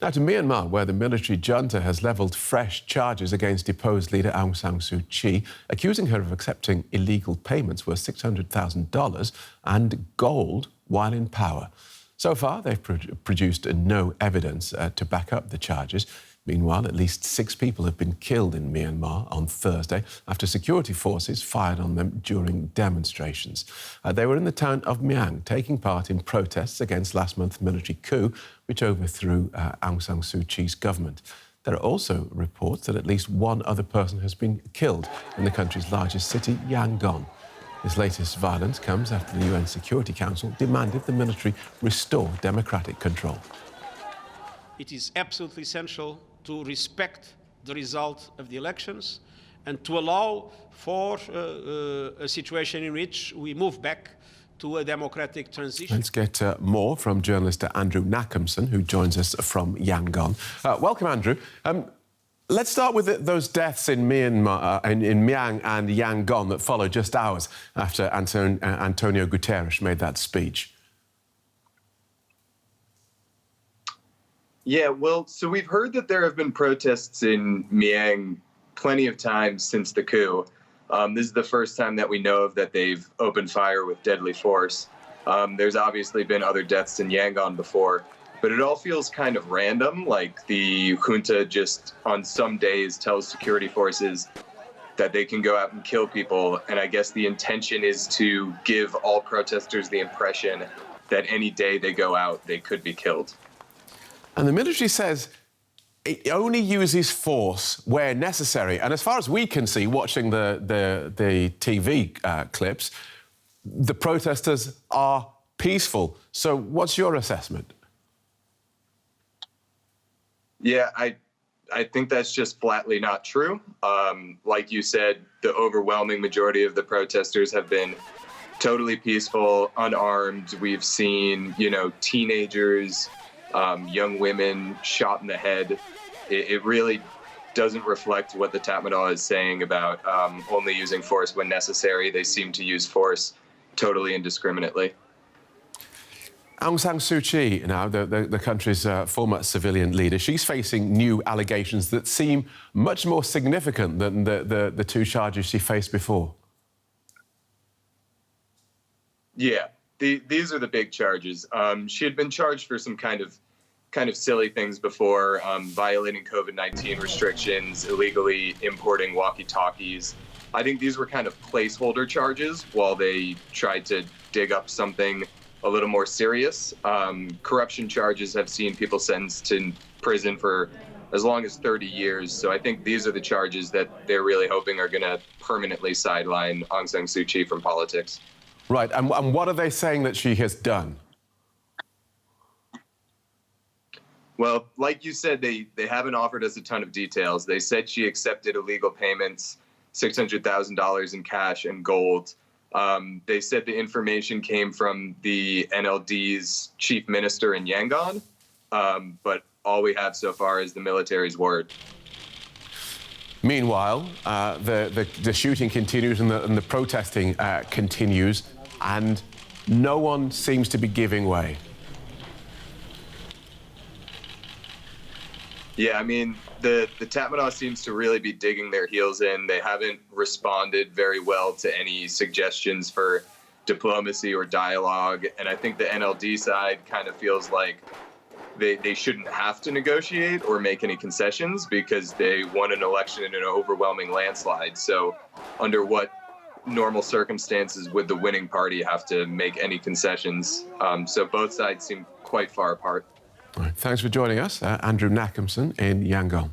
Now to Myanmar, where the military junta has levelled fresh charges against deposed leader Aung San Suu Kyi, accusing her of accepting illegal payments worth $600,000 and gold while in power. So far, they've produced no evidence to back up the charges. Meanwhile, at least 6 people have been killed in Myanmar on Thursday after security forces fired on them during demonstrations. They were in the town of Myaing, taking part in protests against last month's military coup, which overthrew Aung San Suu Kyi's government. There are also reports that at least one other person has been killed in the country's largest city, Yangon. This latest violence comes after the UN Security Council demanded the military restore democratic control. It is absolutely essential to respect the result of the elections and to allow for a situation in which we move back to a democratic transition. Let's get more from journalist Andrew Nackhamson, who joins us from Yangon. Welcome, Andrew. Let's start with those deaths in Myanmar, in Myaing and Yangon that followed just hours after Antonio Guterres made that speech. Yeah, well, so we've heard that there have been protests in Myaing plenty of times since the coup. This is the first time that we know of that they've opened fire with deadly force. There's obviously been other deaths in Yangon before, but it all feels kind of random, like the junta just on some days tells security forces that they can go out and kill people, and I guess the intention is to give all protesters the impression that any day they go out, they could be killed. And the military says it only uses force where necessary. And as far as we can see, watching the TV clips, the protesters are peaceful. So what's your assessment? Yeah, I think that's just flatly not true. Like you said, the overwhelming majority of the protesters have been totally peaceful, unarmed. We've seen, teenagers, young women shot in the head. It really doesn't reflect what the Tatmadaw is saying about only using force when necessary. They seem to use force totally indiscriminately. Aung San Suu Kyi, now the country's former civilian leader, she's facing new allegations that seem much more significant than the 2 charges she faced before. Yeah, these are the big charges. She had been charged for some kind of silly things before, violating COVID-19 restrictions, illegally importing walkie-talkies. I think these were kind of placeholder charges while they tried to dig up something a little more serious. Corruption charges have seen people sentenced to prison for as long as 30 years. So I think these are the charges that they're really hoping are going to permanently sideline Aung San Suu Kyi from politics. Right, and what are they saying that she has done? Well, like you said, they haven't offered us a ton of details. They said she accepted illegal payments, $600,000 in cash and gold. They said the information came from the NLD's chief minister in Yangon, but all we have so far is the military's word. Meanwhile, the shooting continues and the protesting continues, and no one seems to be giving way. Yeah, I mean, the Tatmadaw seems to really be digging their heels in. They haven't responded very well to any suggestions for diplomacy or dialogue, and I think the NLD side kind of feels like they shouldn't have to negotiate or make any concessions because they won an election in an overwhelming landslide. So under what normal circumstances would the winning party have to make any concessions? So both sides seem quite far apart. All right, thanks for joining us, Andrew Nackhamson in Yangon.